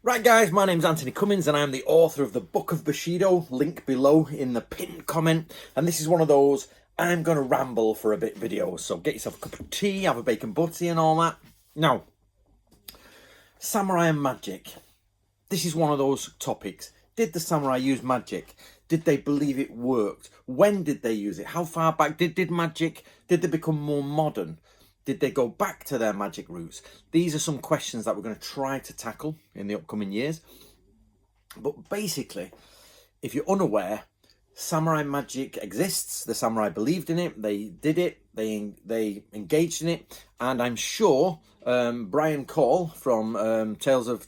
Right guys, my name's Anthony Cummins and I'm the author of the Book of Bushido, link below in the pinned comment. And this is one of those I'm going to ramble for a bit videos, so get yourself a cup of tea, have a bacon butty and all that. Now, samurai and magic. This is one of those topics. Did the samurai use magic? Did they believe it worked? When did they use it? How far back did they become more modern? Did they go back to their magic roots? These are some questions that we're going to try to tackle in the upcoming years. But basically, if you're unaware, samurai magic exists. The samurai believed in it. They did it. They engaged in it. And I'm sure Brian Call from Tales of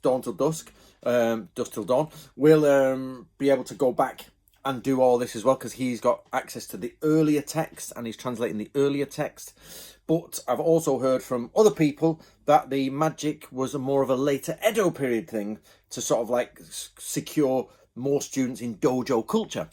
Dawn Till Dusk, Dusk Till Dawn, will be able to go back and do all this as well, because he's got access to the earlier text and he's translating the earlier text. But I've also heard from other people that the magic was more of a later Edo period thing to sort of like secure more students in dojo culture.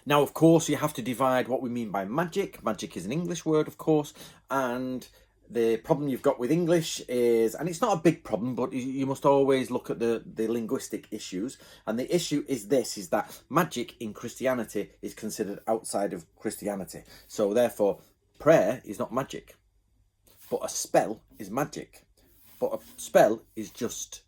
Now, of course, you have to divide what we mean by magic. Magic is an English word, of course, and the problem you've got with English is, and it's not a big problem, but you must always look at the linguistic issues. And the issue is this, is that magic in Christianity is considered outside of Christianity. So therefore, prayer is not magic, but a spell is magic. But a spell is just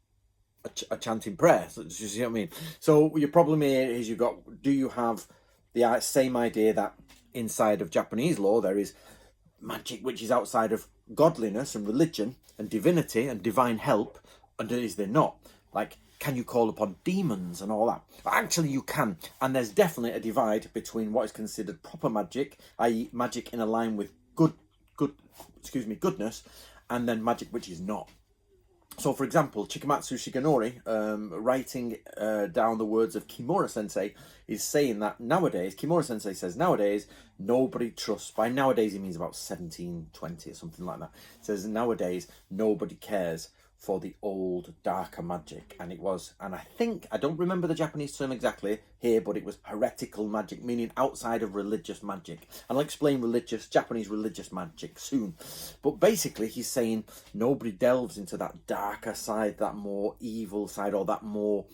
a chanting prayer. So, you see what I mean? So your problem here is do you have the same idea that inside of Japanese law there is magic which is outside of godliness and religion and divinity and divine help, and is there not? Like, can you call upon demons and all that? Actually, you can, and there's definitely a divide between what is considered proper magic, i.e. magic in a line with goodness, and then magic which is not. So, for example, Chikamatsu Shigenori, writing down the words of Kimura Sensei, is saying that nowadays, Kimura Sensei says nowadays, nobody trusts, by nowadays he means about 1720 or something like that, says nowadays nobody cares for the old darker magic. And it was, and I don't remember the Japanese term exactly here, but it was heretical magic, meaning outside of religious magic. And I'll explain Japanese religious magic soon. But basically he's saying nobody delves into that darker side, that more evil side, or that more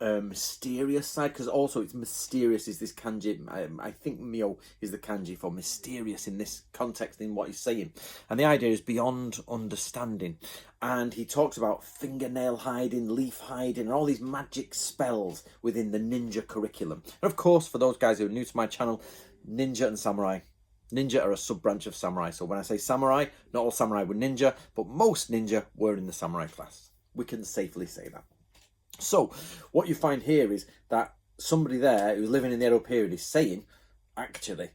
mysterious side, because also it's mysterious is this kanji. I think myo is the kanji for mysterious in this context, in what he's saying. And the idea is beyond understanding. And he talks about fingernail hiding, leaf hiding, and all these magic spells within the ninja curriculum. And of course, for those guys who are new to my channel, ninja and samurai. Ninja are a sub-branch of samurai. So when I say samurai, not all samurai were ninja, but most ninja were in the samurai class. We can safely say that. So what you find here is that somebody there who's living in the Edo period is saying, actually,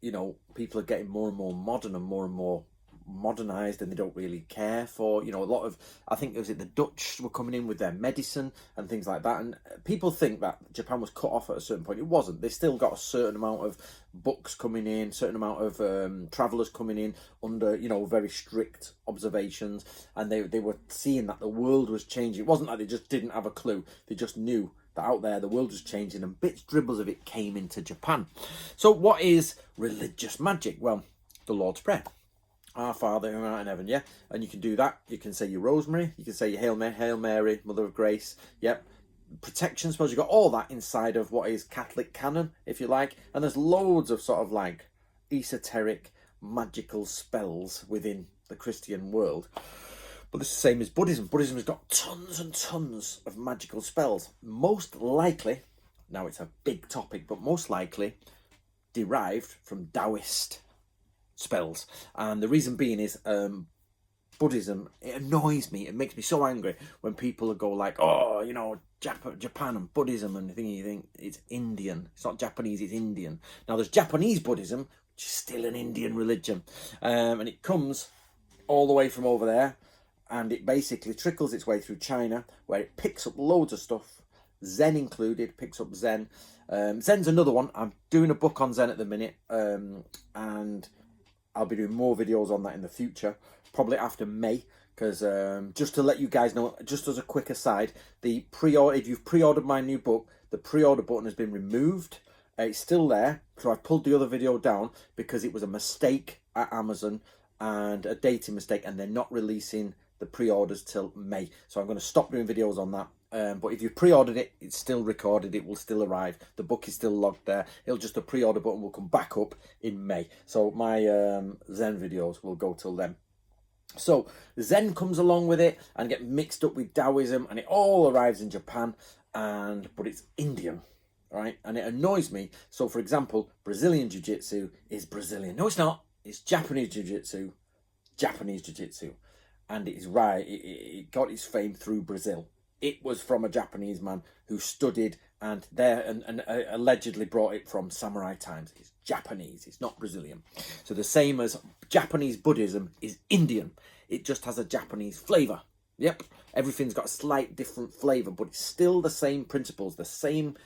you know, people are getting more and more modern and more modernized, and they don't really care for, you know, a lot of, I think the Dutch were coming in with their medicine and things like that. And people think that Japan was cut off at a certain point. It wasn't. They still got a certain amount of books coming in, certain amount of travelers coming in under, you know, very strict observations. And they were seeing that the world was changing. It wasn't like they just didn't have a clue. They just knew that out there the world was changing, and bits, dribbles of it came into Japan. So what is religious magic? Well, the Lord's Prayer. Our Father who art in heaven, yeah? And you can do that. You can say your Rosemary. You can say your Hail Mary, Mother of Grace. Yep. Protection spells. You've got all that inside of what is Catholic canon, if you like. And there's loads of sort of like esoteric, magical spells within the Christian world. But it's the same as Buddhism. Buddhism has got tons and tons of magical spells. Most likely, now it's a big topic, but most likely derived from Taoist spells. And the reason being is Buddhism, it annoys me, it makes me so angry when people go like, oh, you know, Japan and Buddhism, and you think it's Indian. It's not Japanese, it's Indian. Now there's Japanese Buddhism, which is still an Indian religion, and it comes all the way from over there, and it basically trickles its way through China, where it picks up loads of stuff, Zen included, picks up Zen. Zen's another one. I'm doing a book on Zen at the minute, and I'll be doing more videos on that in the future, probably after May, because just to let you guys know, just as a quick aside, if you've pre-ordered my new book, the pre-order button has been removed. It's still there, so I pulled the other video down because it was a mistake at Amazon and a dating mistake, and they're not releasing the pre-orders till May. So I'm going to stop doing videos on that. But if you pre-ordered it, it's still recorded. It will still arrive. The book is still logged there. It'll just, the pre-order button will come back up in May. So my Zen videos will go till then. So Zen comes along with it and get mixed up with Taoism, and it all arrives in Japan, but it's Indian, right? And it annoys me. So for example, Brazilian Jiu-Jitsu is Brazilian. No, it's not. It's Japanese Jiu-Jitsu, Japanese Jiu-Jitsu. And it is right. It got its fame through Brazil. It was from a Japanese man who studied and allegedly brought it from samurai times. It's Japanese, it's not Brazilian. So the same as Japanese Buddhism is Indian. It just has a Japanese flavour. Yep, everything's got a slight different flavour, but it's still the same principles. The same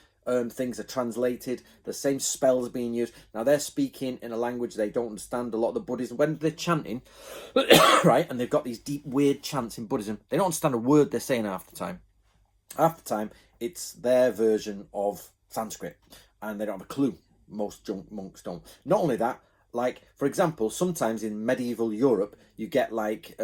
things are translated, the same spells being used. Now they're speaking in a language they don't understand. A lot of the Buddhism, when they're chanting, right, and they've got these deep weird chants in Buddhism, they don't understand a word they're saying half the time. Half the time it's their version of Sanskrit, and they don't have a clue. Most monks don't. Not only that, like for example, sometimes in medieval Europe you get like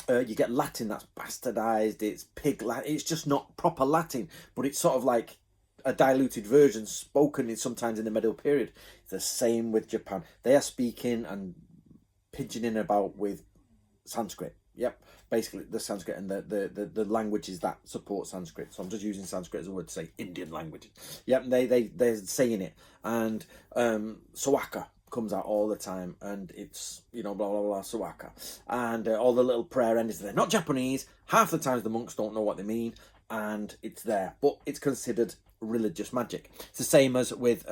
you get Latin that's bastardized. It's pig Latin. It's just not proper Latin, but it's sort of like a diluted version spoken sometimes in the medieval period. It's the same with Japan. They are speaking and pigeoning about with Sanskrit. Yep, basically the Sanskrit and the languages that support Sanskrit. So I'm just using Sanskrit as a word to say Indian languages. Yep, they're saying it, and Sawaka comes out all the time, and it's, you know, blah blah blah Sawaka, and all the little prayer endings. They're not Japanese. Half the times the monks don't know what they mean, and it's there, but it's considered religious magic. It's the same as with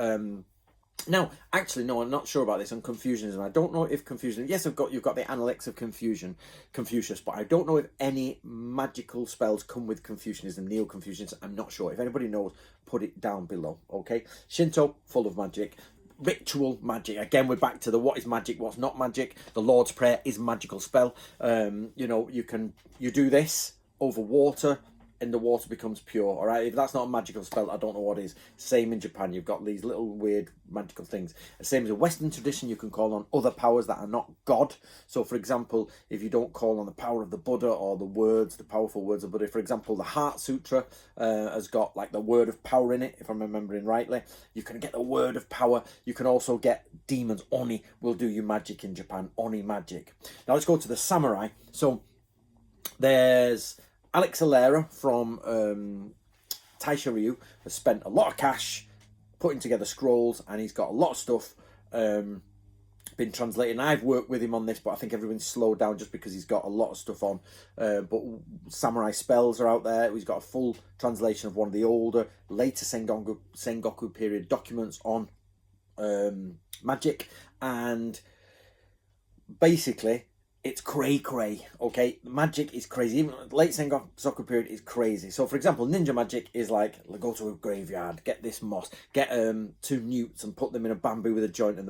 now, actually, no, I'm not sure about this on Confucianism. I don't know if Confucianism... Yes, you've got the Analects of Confucius, but I don't know if any magical spells come with Confucianism, Neo-Confucianism. I'm not sure. If anybody knows, put it down below, okay? Shinto, full of magic. Ritual magic. Again, we're back to the what is magic, what's not magic. The Lord's Prayer is a magical spell. You know, you do this over water, and the water becomes pure, all right? If that's not a magical spell, I don't know what is. Same in Japan. You've got these little weird magical things. Same as a Western tradition, you can call on other powers that are not God. So, for example, if you don't call on the power of the Buddha or the words, the powerful words of Buddha, for example, the Heart Sutra has got like the word of power in it, if I'm remembering rightly. You can get the word of power. You can also get demons. Oni will do you magic in Japan. Oni magic. Now, let's go to the samurai. So, there's... Alex Alera from Taisha Ryu has spent a lot of cash putting together scrolls, and he's got a lot of stuff been translated. And I've worked with him on this, but I think everyone's slowed down just because he's got a lot of stuff on. But samurai spells are out there. He's got a full translation of one of the older, later Sengoku period documents on magic, and basically... it's cray-cray, okay? Magic is crazy. Even late Sengoku period is crazy. So, for example, ninja magic is like, go to a graveyard, get this moss, get 2 newts and put them in a bamboo with a joint, and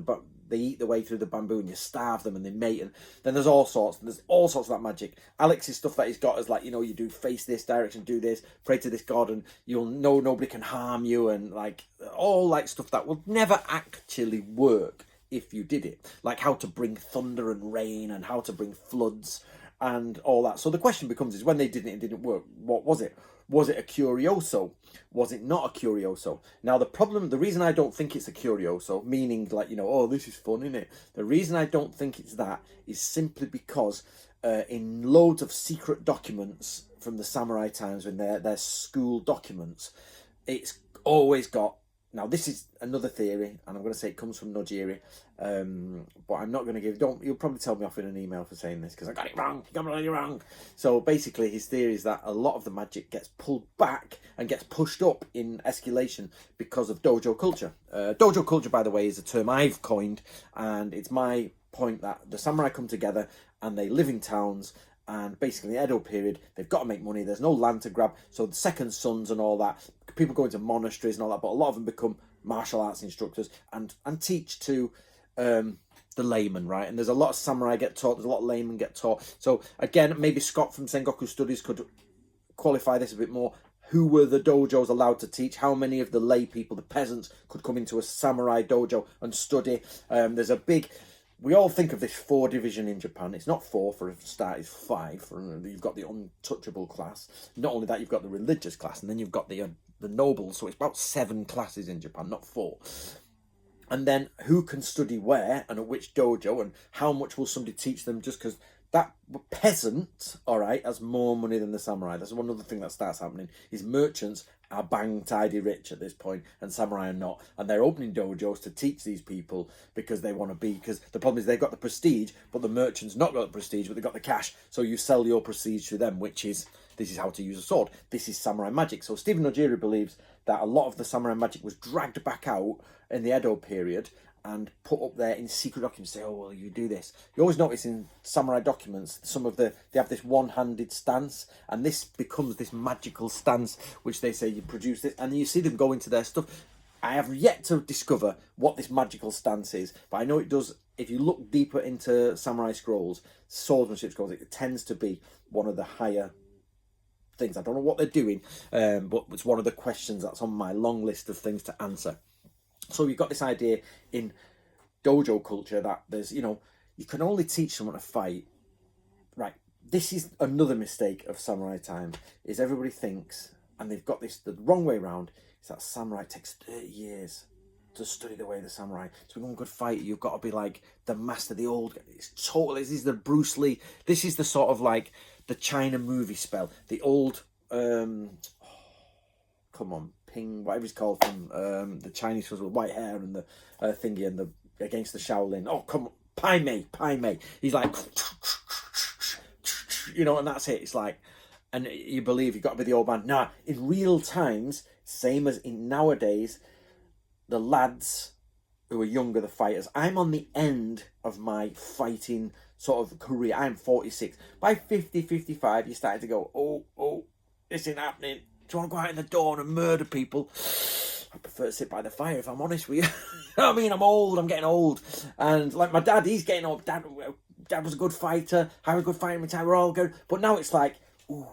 they eat their way through the bamboo, and you starve them, and they mate, and then there's all sorts of that magic. Alex's stuff that he's got is like, you know, you do face this direction, do this, pray to this god, and you'll know nobody can harm you, and like, all like stuff that will never actually work if you did it, like how to bring thunder and rain and how to bring floods and all that. So the question becomes is, when they did it, it didn't work. What was it? Was it a curioso? Was it not a curioso? Now the reason I don't think it's a curioso, meaning like, you know, oh, this is fun, isn't it? The reason I don't think it's that is simply because in loads of secret documents from the samurai times, when they're school documents, it's always got... Now, this is another theory, and I'm going to say it comes from Nojiri, but I'm not going to you'll probably tell me off in an email for saying this, because I got it wrong, wrong. So basically, his theory is that a lot of the magic gets pulled back and gets pushed up in escalation because of dojo culture. Dojo culture, by the way, is a term I've coined, and it's my point that the samurai come together and they live in towns. And basically, the Edo period, they've got to make money. There's no land to grab. So the second sons and all that, people go into monasteries and all that, but a lot of them become martial arts instructors and teach to the layman, right? And there's a lot of samurai get taught. There's a lot of laymen get taught. So again, maybe Scott from Sengoku Studies could qualify this a bit more. Who were the dojos allowed to teach? How many of the lay people, the peasants, could come into a samurai dojo and study? There's a big... we all think of this 4 division in Japan. It's not 4 for a start, it's 5. You've got the untouchable class. Not only that, you've got the religious class, and then you've got the nobles. So it's about 7 classes in Japan, not 4. And then who can study where and at which dojo, and how much will somebody teach them just because that peasant, all right, has more money than the samurai. That's one other thing that starts happening, is merchants are bang tidy rich at this point, and samurai are not. And they're opening dojos to teach these people because they want to be, because the problem is they've got the prestige, but the merchant's not got the prestige, but they've got the cash. So you sell your prestige to them, which is, this is how to use a sword. This is samurai magic. So Stephen Ojiri believes that a lot of the samurai magic was dragged back out in the Edo period and put up there in secret documents. Say, oh, well, you do this. You always notice in samurai documents, they have this one-handed stance, and this becomes this magical stance, which they say you produce this, and you see them go into their stuff. I have yet to discover what this magical stance is, but I know it does. If you look deeper into samurai scrolls, swordsmanship scrolls, it tends to be one of the higher things. I don't know what they're doing, but it's one of the questions that's on my long list of things to answer. So you've got this idea in dojo culture that there's, you can only teach someone to fight. Right, this is another mistake of samurai time, is everybody thinks, and they've got this the wrong way around, is that samurai takes 30 years to study the way of the samurai. To become a good fighter, you've got to be like the master, the old, it's totally, this is the Bruce Lee, this is the sort of like the China movie spell, the old, come on, Ping, whatever he's called, from the Chinese was with white hair and the thingy and the against the Shaolin. Oh, come on, Pai Mei. He's like, and that's it. It's like, and you believe you've got to be the old man. Nah, in real times, same as in nowadays, the lads who are younger, the fighters, I'm on the end of my fighting sort of career. I'm 46. By 50, 55, you're starting to go, oh, this ain't happening. Do you want to go out in the dawn and murder people? I prefer to sit by the fire, if I'm honest with you. I mean, I'm old, I'm getting old. And like my dad, he's getting old. Dad was a good fighter. I was a good fighter in my time. We're all good. But now it's like, ooh,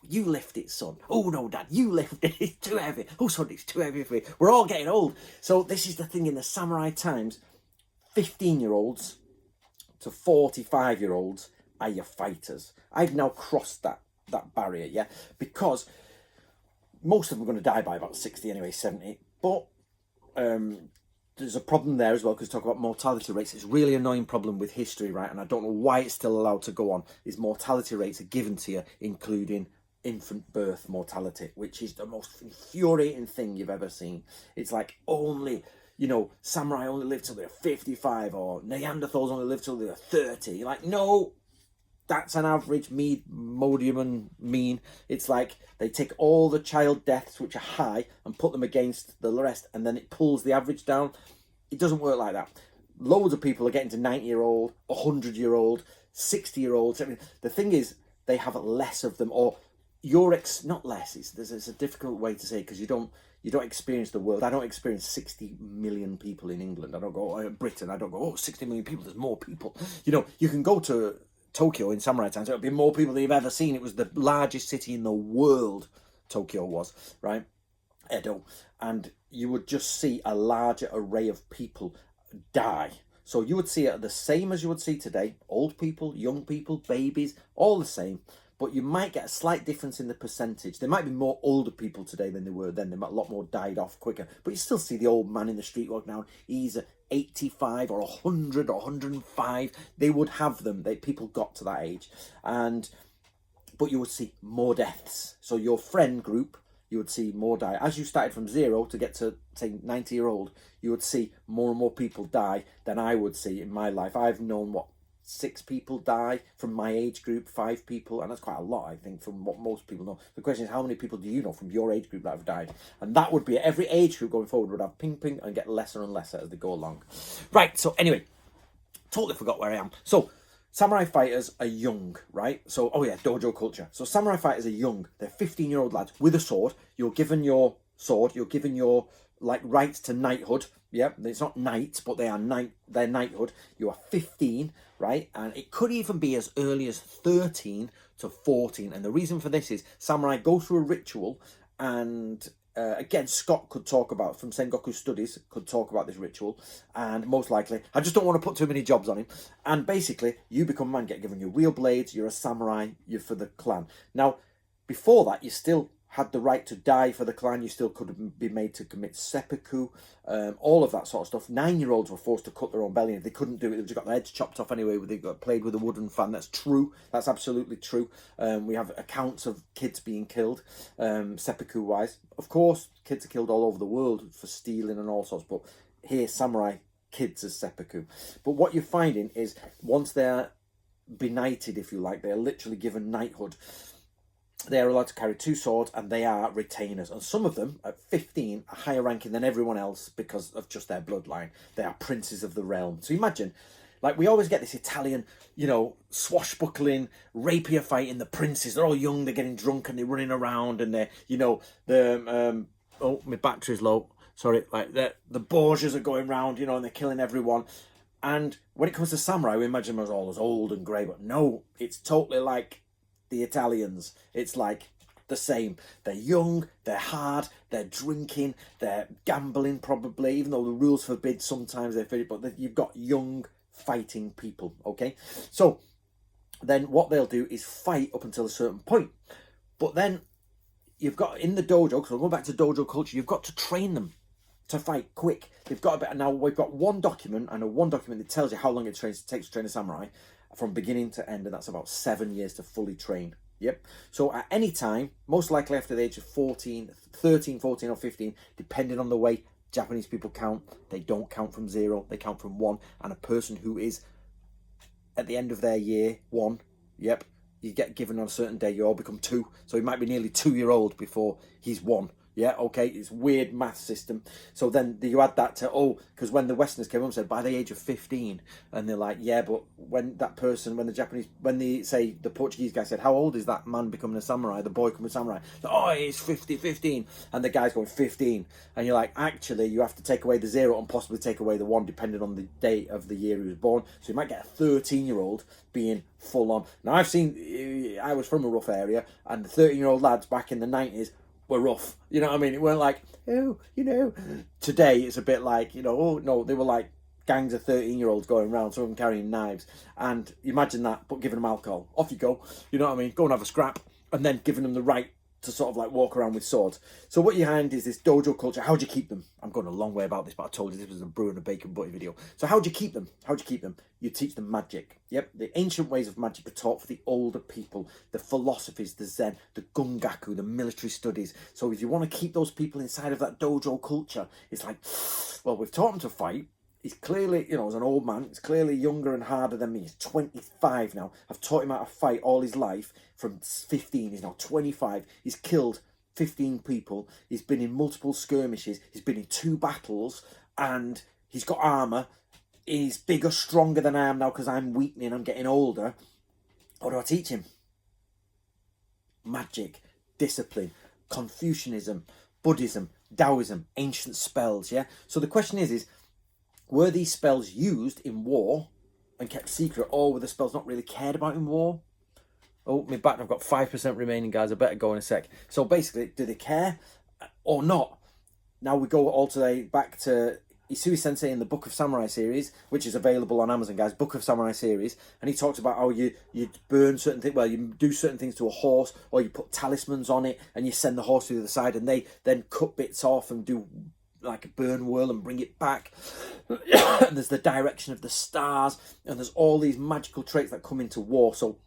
you lift it, son. Oh, no, Dad, you lift it. It's too heavy. Oh, son, it's too heavy for me. We're all getting old. So this is the thing in the samurai times. 15-year-olds to 45-year-olds are your fighters. I've now crossed that barrier, yeah? Because most of them are going to die by about 60 anyway, 70. But there's a problem there as well, because talk about mortality rates. It's a really annoying problem with history, right? And I don't know why it's still allowed to go on. Is mortality rates are given to you, including infant birth mortality, which is the most infuriating thing you've ever seen. It's like only, samurai only live till they're 55, or Neanderthals only live till they're 30. You're like, no, that's an average medium and mean. It's like they take all the child deaths, which are high, and put them against the rest, and then it pulls the average down. It doesn't work like that. Loads of people are getting to 90-year-old, 100-year-old, 60-year-olds. I mean, the thing is, they have less of them, or not less. It's a difficult way to say, because you don't experience the world. I don't experience 60 million people in England. I don't go Britain. I don't go 60 million people. There's more people. You can go to Tokyo in samurai times, it'll be more people than you've ever seen. It was the largest city in the world, Tokyo was, right? Edo. And you would just see a larger array of people die. So you would see it the same as you would see today. Old people, young people, babies, all the same. But you might get a slight difference in the percentage. There might be more older people today than there were then. There might a lot more died off quicker. But you still see the old man in the street walking down. He's 85 or 100 or 105. They would have them. People got to that age. But you would see more deaths. So your friend group, you would see more die. As you started from 0 to get to, say, 90-year-old, you would see more and more people die than I would see in my life. I've known, 6 people die from my age group, 5 people, and that's quite a lot, I think, from what most people know. The question is, how many people do you know from your age group that have died? And that would be, every age group going forward would have ping and get lesser and lesser as they go along. Right, so anyway, totally forgot where I am. So, samurai fighters are young, right? So, dojo culture. So, samurai fighters are young. They're 15-year-old lads with a sword. You're given your sword. You're given your, rights to knighthood. Yeah, it's not knights, but they're knighthood. You are 15, right? And it could even be as early as 13 to 14. And the reason for this is samurai go through a ritual, and again, Scott could talk about, from Sengoku Studies, could talk about this ritual, and most likely, I just don't want to put too many jobs on him. And basically, you become a man, get given your real blades, you're a samurai, you're for the clan. Now, before that, you still had the right to die for the clan, you still could be made to commit seppuku, all of that sort of stuff. 9-year-olds were forced to cut their own belly. If they couldn't do it, they just got their heads chopped off anyway, they got played with a wooden fan. That's true, that's absolutely true. We have accounts of kids being killed, seppuku wise. Of course, kids are killed all over the world for stealing and all sorts, but here, samurai kids as seppuku. But what you're finding is, once they're benighted, if you like, they're literally given knighthood, they are allowed to carry 2 swords, and they are retainers. And some of them, at 15, are higher ranking than everyone else because of just their bloodline. They are princes of the realm. So imagine, like, we always get this Italian, you know, swashbuckling, rapier fighting, the princes. They're all young, they're getting drunk, and they're running around, and they're, you know, oh, my battery's low. Sorry, like, the Borgias are going round, you know, and they're killing everyone. And when it comes to samurai, we imagine them as all as old and grey, but no, it's totally like the Italians. It's like the same. They're young, they're hard, they're drinking, they're gambling probably, even though the rules forbid sometimes they fit it, but you've got young fighting people, okay? So then what they'll do is fight up until a certain point. But then you've got, in the dojo, because we'll go back to dojo culture, you've got to train them to fight quick. They've got a bit. Now we've got one document, that tells you how long it takes to train a samurai from beginning to end, and that's about 7 years to fully train. Yep. So at any time, most likely after the age of 13, 14 or 15, depending on the way Japanese people count, they don't count from 0, they count from 1. And a person who is at the end of their year 1, yep, you get given on a certain day, you all become 2. So he might be nearly 2-year-old before he's 1. Yeah, okay, it's weird math system. So then you add that to, because when the Westerners came up and said, by the age of 15, and they're like, yeah, but when that person, when the Portuguese guy said, how old is that man becoming a samurai, the boy becoming a samurai? He's 15. And the guy's going, 15. And you're like, actually, you have to take away the 0 and possibly take away the 1, depending on the date of the year he was born. So you might get a 13-year-old being full on. Now, I was from a rough area, and the 13-year-old lads back in the 90s, were rough, you know what I mean? It weren't like, today it's a bit like, no, they were like gangs of 13-year-olds going around, some of them carrying knives, and imagine that, but giving them alcohol. Off you go, you know what I mean? Go and have a scrap, and then giving them the right to sort of like walk around with swords. So what you find is this dojo culture. How do you keep them? I'm going a long way about this, but I told you this was a brew and a bacon butty video. So how do you keep them? You teach them magic. Yep, the ancient ways of magic are taught for the older people, the philosophies, the Zen, the gungaku, the military studies. So if you want to keep those people inside of that dojo culture, it's like, well, we've taught them to fight. He's clearly, as an old man, he's clearly younger and harder than me. He's 25 now. I've taught him how to fight all his life. From 15, he's now 25. He's killed 15 people. He's been in multiple skirmishes. He's been in 2 battles. And he's got armour. He's bigger, stronger than I am now because I'm weakening. I'm getting older. What do I teach him? Magic, discipline, Confucianism, Buddhism, Taoism, ancient spells, yeah? So the question is were these spells used in war and kept secret, or were the spells not really cared about in war? Oh, my back, I've got 5% remaining, guys. I better go in a sec. So basically, do they care or not? Now we go all today back to Isui Sensei in the Book of Samurai series, which is available on Amazon, guys. Book of Samurai series. And he talks about how you burn certain things, you do certain things to a horse, or you put talismans on it, and you send the horse to the other side, and they then cut bits off and do like a burn whirl and bring it back. And there's the direction of the stars, and there's all these magical traits that come into war. So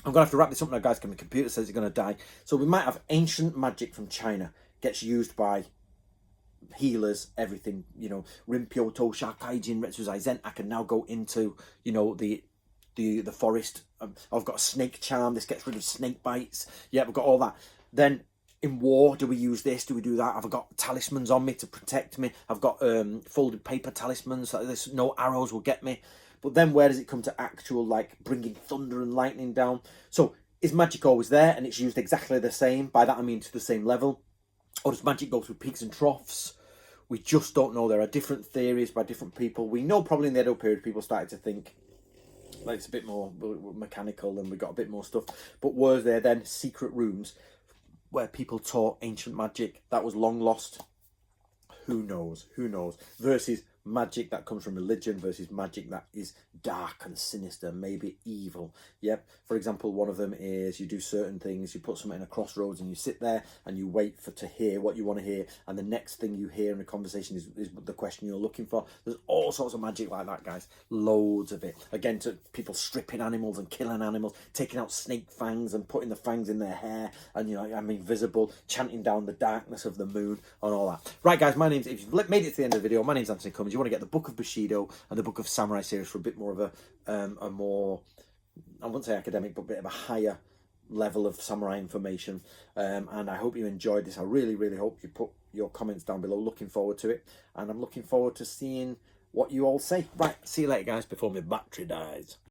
I'm going to have to wrap this up now, guys, because my computer says it's going to die. So we might have ancient magic from China, gets used by healers, everything, Rinpyo, Tosha, Kaijin, Retsuzai, Zen. I can now go into, the forest. I've got a snake charm. This gets rid of snake bites. Yeah, we've got all that. Then in war, do we use this? Do we do that? Have I got talismans on me to protect me? I've got folded paper talismans. So this, no arrows will get me. But then where does it come to actual, like, bringing thunder and lightning down? So is magic always there and it's used exactly the same? By that I mean to the same level. Or does magic go through peaks and troughs? We just don't know. There are different theories by different people. We know probably in the Edo period people started to think like it's a bit more mechanical and we got a bit more stuff. But were there then secret rooms where people taught ancient magic that was long lost. Who knows? Who knows? Versus magic that comes from religion versus magic that is dark and sinister, maybe evil. Yep. For example, one of them is you do certain things, you put something in a crossroads and you sit there and you wait to hear what you want to hear, and the next thing you hear in a conversation is the question you're looking for. There's all sorts of magic like that, guys. Loads of it. Again, to people stripping animals and killing animals, taking out snake fangs and putting the fangs in their hair, and I'm invisible, chanting down the darkness of the moon and all that. Right, guys, my name's, if you've made it to the end of the video, my name's Anthony Cummins. You want to get the Book of Bushido and the Book of Samurai series for a bit more of a more, I wouldn't say academic, but a bit of a higher level of samurai information. And I hope you enjoyed this. I really, really hope you put your comments down below. Looking forward to it. And I'm looking forward to seeing what you all say. Right, see you later, guys, before my battery dies.